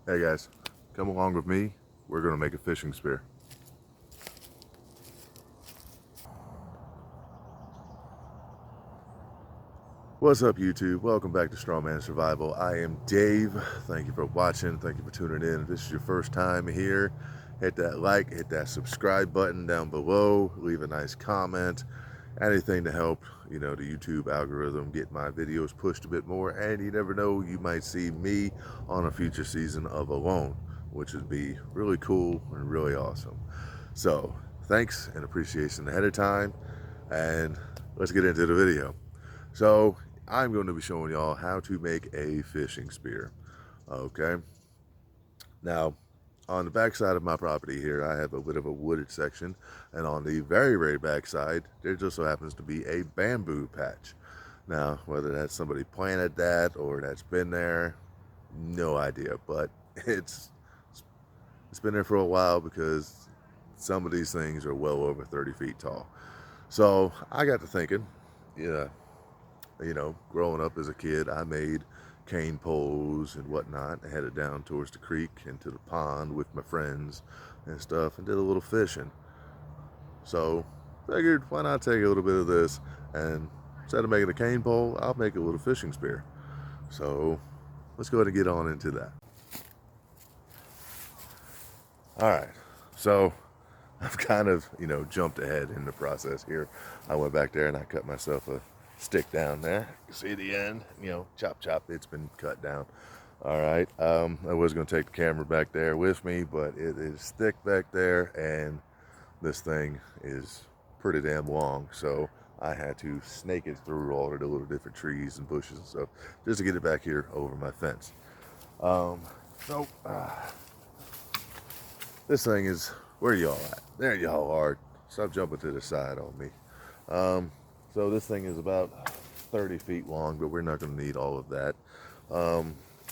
Hey guys, come along with me. We're gonna make a fishing spear. What's up YouTube? Welcome back to Strawman Survival. I am Dave. Thank you for watching. Thank you for tuning in. If this is your first time here, hit that like, hit that subscribe button down below, leave a nice comment. Anything to help, the YouTube algorithm get my videos pushed a bit more. And you never know, you might see me on a future season of Alone, which would be really cool and really awesome. So thanks and appreciation ahead of time, and let's get into the video. So I'm going to be showing y'all how to make a fishing spear. Okay, now on the back side of my property here, I have a bit of a wooded section, and on the very back side there just so happens to be a bamboo patch. Now whether that's somebody planted that or that's been there, no idea, but it's been there for a while because some of these things are well over 30 feet tall. So I got to thinking, growing up as a kid, I made cane poles and whatnot. I headed down towards the creek into the pond with my friends and stuff and did a little fishing. So figured, why not take a little bit of this, and instead of making a cane pole, I'll make a little fishing spear. So let's go ahead and get on into that. All right, so I've kind of, jumped ahead in the process here. I went back there and I cut myself a stick down there. You see the end, chop, it's been cut down. All right, I was going to take the camera back there with me, but it is thick back there, and this thing is pretty damn long, so I had to snake it through all of the little different trees and bushes and stuff just to get it back here over my fence. This thing is, where y'all at? There y'all are. Stop jumping to the side on me. So this thing is about 30 feet long, but we're not going to need all of that.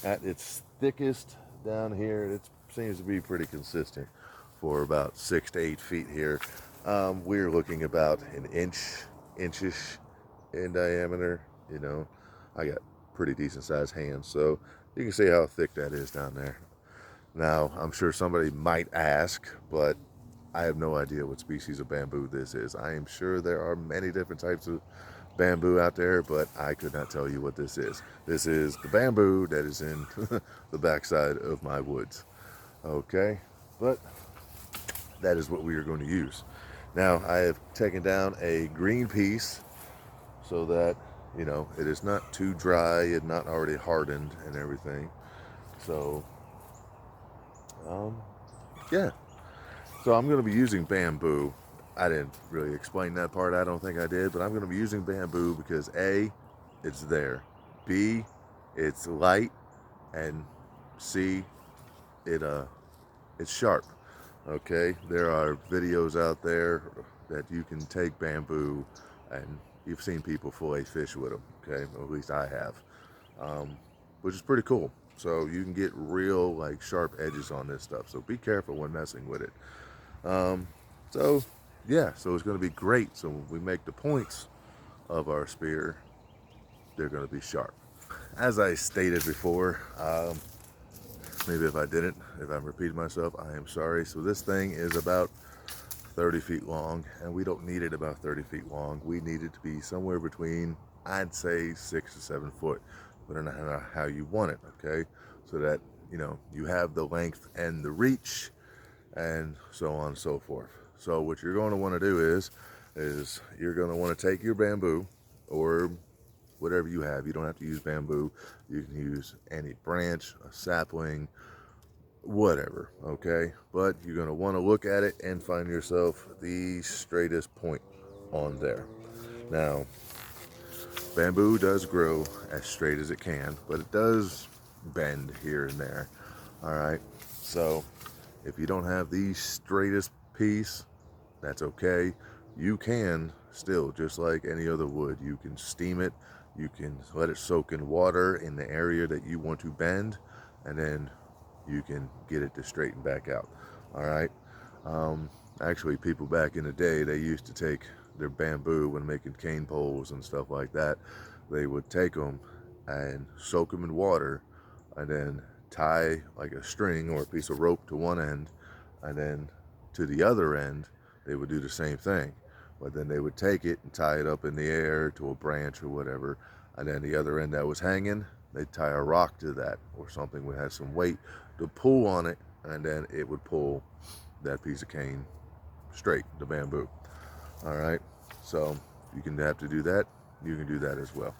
At its thickest down here, it seems to be pretty consistent for about 6 to 8 feet here. We're looking about an inchish in diameter. I got pretty decent sized hands, so you can see how thick that is down there. Now, I'm sure somebody might ask, but I have no idea what species of bamboo this is. I am sure there are many different types of bamboo out there, but I could not tell you what this is. This is the bamboo that is in the backside of my woods. Okay, but that is what we are going to use. Now, I have taken down a green piece so that, it is not too dry and not already hardened and everything. So, yeah. So I'm going to be using bamboo. I didn't really explain that part. I don't think I did, but I'm going to be using bamboo because A, it's there. B, it's light, and C, it's sharp. Okay, there are videos out there that you can take bamboo, and you've seen people fillet fish with them. Okay, or at least I have, which is pretty cool. So you can get real sharp edges on this stuff. So be careful when messing with it. So it's going to be great. So when we make the points of our spear, they're going to be sharp. As I stated before, maybe if I'm repeating myself, I am sorry. So this thing is about 30 feet long, and we don't need it about 30 feet long. We need it to be somewhere between, I'd say, 6 to 7 foot, but I don't know how you want it, okay? So that, you have the length and the reach, and so on and so forth. So what you're going to want to do is you're going to want to take your bamboo or whatever you have. You don't have to use bamboo. You can use any branch, a sapling, whatever, okay? But you're going to want to look at it and find yourself the straightest point on there. Now, bamboo does grow as straight as it can, but it does bend here and there. All right, so if you don't have the straightest piece, that's okay. You can still, just like any other wood, you can steam it, you can let it soak in water in the area that you want to bend, and then you can get it to straighten back out. All right, actually people back in the day, they used to take their bamboo when making cane poles and stuff like that. They would take them and soak them in water and then tie like a string or a piece of rope to one end, and then to the other end they would do the same thing, but then they would take it and tie it up in the air to a branch or whatever, and then the other end that was hanging, they'd tie a rock to that or something that has some weight to pull on it, and then it would pull that piece of cane straight, the bamboo. All right, so you can have to do that, you can do that as well.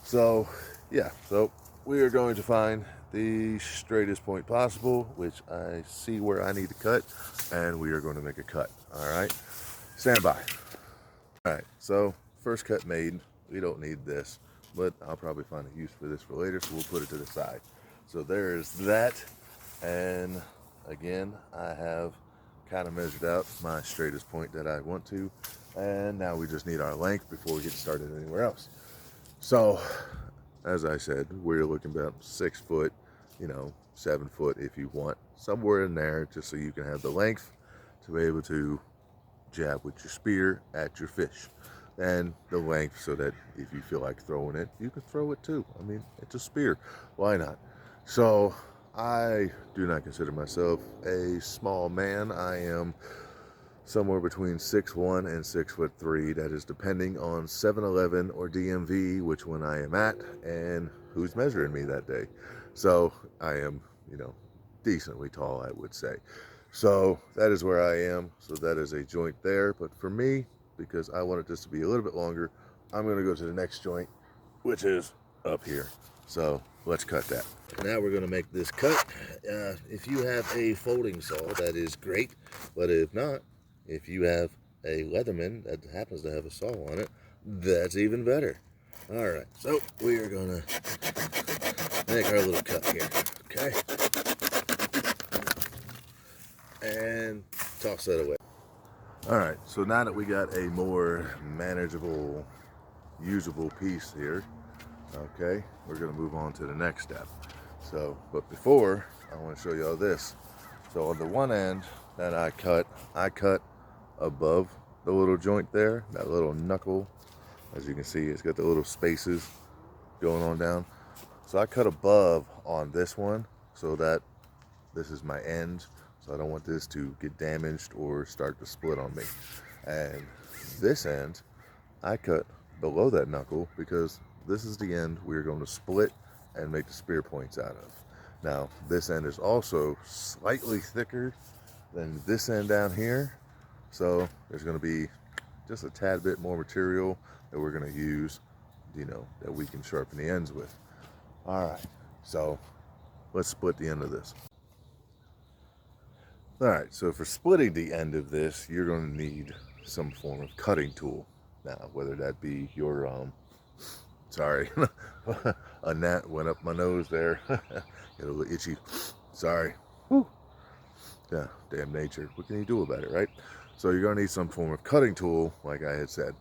So yeah, so we are going to find the straightest point possible, which I see where I need to cut, and we are going to make a cut. All right, stand by. All right, so first cut made. We don't need this, but I'll probably find a use for this for later, so we'll put it to the side. So there's that, and again, I have kind of measured out my straightest point that I want to, and now we just need our length before we get started anywhere else. So as I said, we're looking about 6 foot, 7 foot if you want, somewhere in there, just so you can have the length to be able to jab with your spear at your fish, and the length so that if you feel like throwing it, you can throw it too. I mean, it's a spear, why not? So I do not consider myself a small man. I am somewhere between 6'1" and 6'3". That is depending on 7-Eleven or DMV, which one I am at, and who's measuring me that day. So I am, decently tall, I would say. So that is where I am. So that is a joint there. But for me, because I wanted this to be a little bit longer, I'm going to go to the next joint, which is up here. So let's cut that. Now we're going to make this cut. If you have a folding saw, that is great. But if not, if you have a Leatherman that happens to have a saw on it, that's even better. All right, so we are going to make our little cut here, okay? And toss that away. All right, so now that we got a more manageable, usable piece here, okay, we're going to move on to the next step. So, but before, I want to show you all this. So on the one end that I cut above the little joint there, that little knuckle. As you can see, it's got the little spaces going on down. So I cut above on this one so that this is my end. So I don't want this to get damaged or start to split on me. And this end, I cut below that knuckle because this is the end we're going to split and make the spear points out of. Now, this end is also slightly thicker than this end down here. So there's going to be just a tad bit more material that we're going to use, that we can sharpen the ends with. All right, so let's split the end of this. All right, so for splitting the end of this, you're going to need some form of cutting tool. Now, whether that be your, sorry, a gnat went up my nose there. Get a little itchy. Sorry. Whew. Yeah, damn nature. What can you do about it, right? So you're going to need some form of cutting tool, like I had said.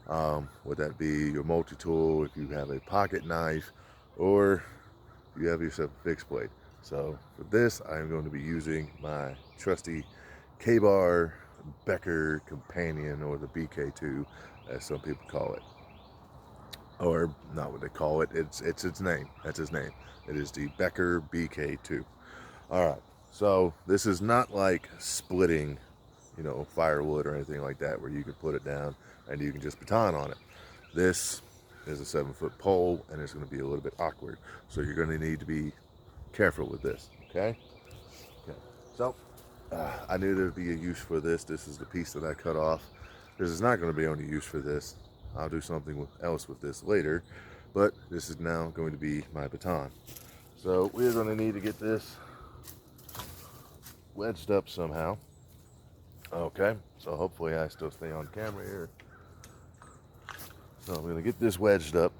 Would that be your multi-tool, if you have a pocket knife, or you have yourself a fixed blade. So for this, I'm going to be using my trusty K-Bar Becker Companion, or the BK2, as some people call it. Or not what they call it, it's its name. That's his name. It is the Becker BK2. All right, so this is not like splitting, firewood or anything like that, where you can put it down and you can just baton on it. This is a 7-foot pole, and it's going to be a little bit awkward. So you're going to need to be careful with this, okay? Okay. So I knew there'd be a use for this. This is the piece that I cut off. This is not going to be only use for this. I'll do something else with this later, but this is now going to be my baton. So we're going to need to get this wedged up somehow. Okay, so hopefully I still stay on camera here. So I'm going to get this wedged up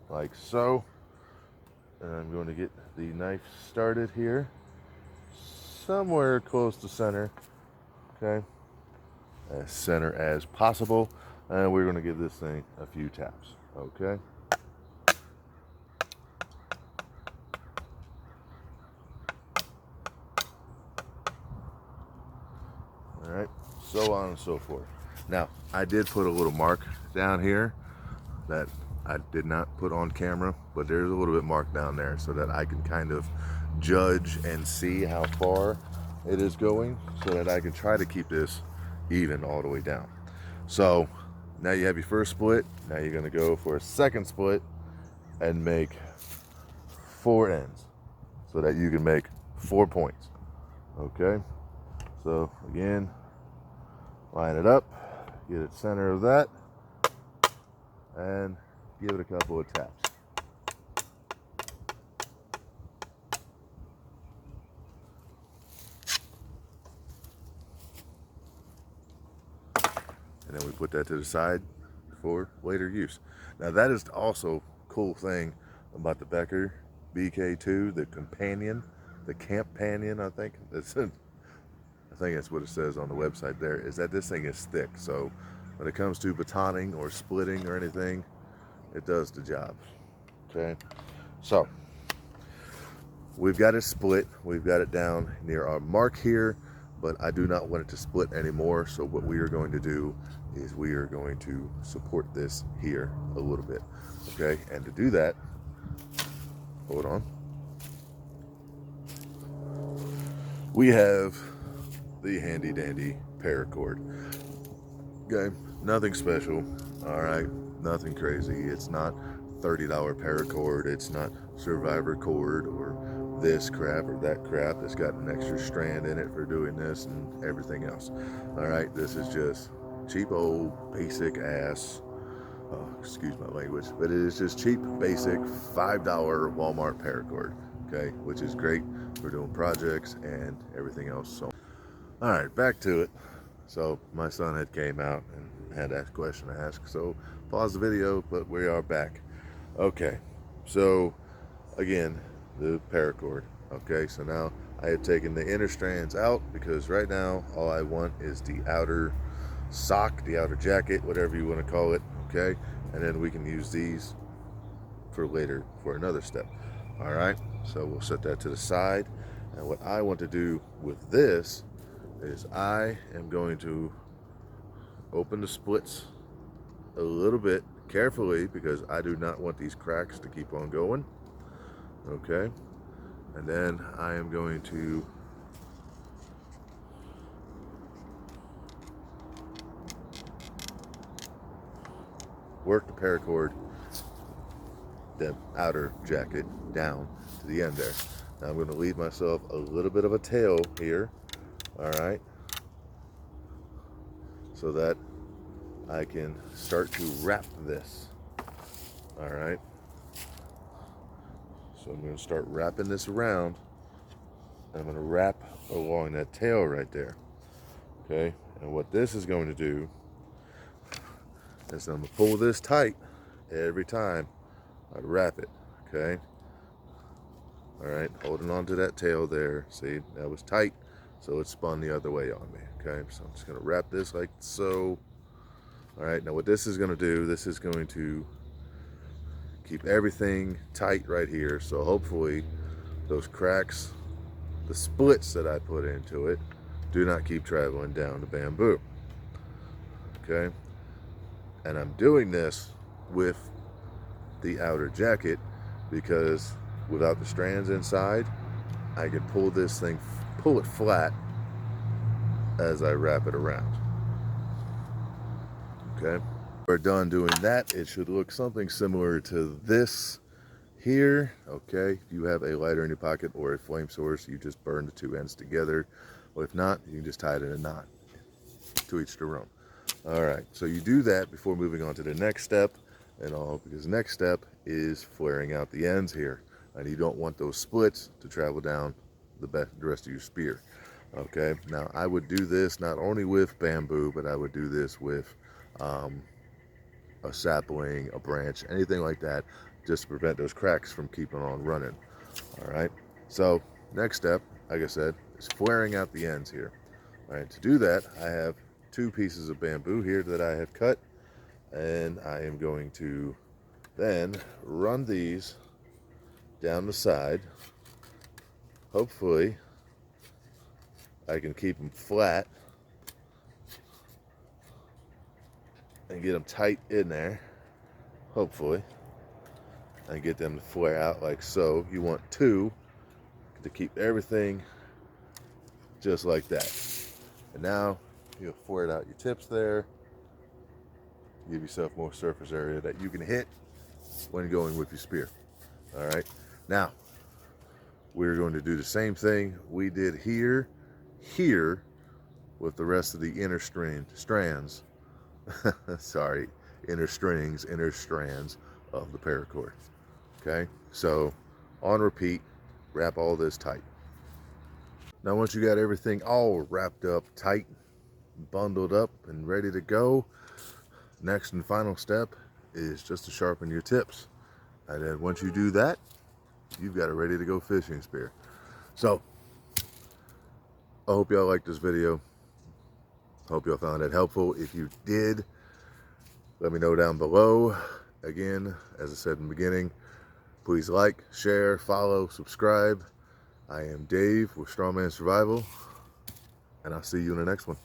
like so, and I'm going to get the knife started here somewhere close to center, okay, as center as possible, and we're going to give this thing a few taps, okay. All right, so on and so forth. Now, I did put a little mark down here that I did not put on camera, but there's a little bit marked down there so that I can kind of judge and see how far it is going, so that I can try to keep this even all the way down. So now you have your first split. Now you're going to go for a second split and make 4 ends so that you can make 4 points. Okay, so again, line it up, get it center of that, and give it a couple of taps. And then we put that to the side for later use. Now that is also a cool thing about the Becker BK2, the companion, the Campanion, I think. I think that's what it says on the website there, is that this thing is thick. So when it comes to batoning or splitting or anything, it does the job. Okay, so we've got it split. We've got it down near our mark here, but I do not want it to split anymore. So what we are going to do is we are going to support this here a little bit. Okay, and to do that, hold on, we have the handy dandy paracord. Okay, nothing special. All right, nothing crazy. It's not $30 paracord. It's not Survivor cord or this crap or that crap that's got an extra strand in it for doing this and everything else. All right, this is just cheap old basic ass, excuse my language, but it is just cheap basic $5 Walmart paracord. Okay, which is great for doing projects and everything else. So all right, back to it. So my son had came out and had that question to ask, so pause the video, but we are back. Okay, so again, the paracord. Okay, so now I have taken the inner strands out, because right now all I want is the outer sock, the outer jacket, whatever you want to call it. Okay, and then we can use these for later for another step. All right, so we'll set that to the side. And what I want to do with this is I am going to open the splits a little bit carefully, because I do not want these cracks to keep on going. Okay, and then I am going to work the paracord, the outer jacket, down to the end there. Now I'm going to leave myself a little bit of a tail here. All right, so that I can start to wrap this. All right, so I'm going to start wrapping this around. I'm going to wrap along that tail right there. Okay, and what this is going to do is I'm going to pull this tight every time I wrap it. Okay, all right, holding on to that tail there. See, that was tight, so it spun the other way on me. Okay, so I'm just going to wrap this like so. All right, now what this is going to do, this is going to keep everything tight right here. So hopefully those cracks, the splits that I put into it, do not keep traveling down the bamboo. Okay, and I'm doing this with the outer jacket because without the strands inside, I can pull this thing, pull it flat as I wrap it around. Okay, when we're done doing that, it should look something similar to this here. Okay, if you have a lighter in your pocket or a flame source, you just burn the two ends together. Or if not, you can just tie it in a knot. To each their own. All right, so you do that before moving on to the next step and all, because the next step is flaring out the ends here, and you don't want those splits to travel down the rest of your spear. Okay, now I would do this not only with bamboo, but I would do this with a sapling, a branch, anything like that, just to prevent those cracks from keeping on running. All right, so next step, like I said, is flaring out the ends here. All right, to do that, I have 2 pieces of bamboo here that I have cut, and I am going to then run these down the side. Hopefully I can keep them flat and get them tight in there, hopefully. and get them to flare out like so. You want 2 to keep everything just like that. And now you'll flare out your tips there. Give yourself more surface area that you can hit when going with your spear. All right. Now we're going to do the same thing we did here with the rest of the inner strands. Sorry, inner strands of the paracord. Okay, so on repeat, wrap all this tight. Now once you got everything all wrapped up tight, bundled up and ready to go, next and final step is just to sharpen your tips. And then once you do that, you've got a ready to go fishing spear. So I hope y'all liked this video. Hope y'all found it helpful. If you did, let me know down below. Again, as I said in the beginning, please like, share, follow, subscribe. I am Dave with Strongman Survival, and I'll see you in the next one.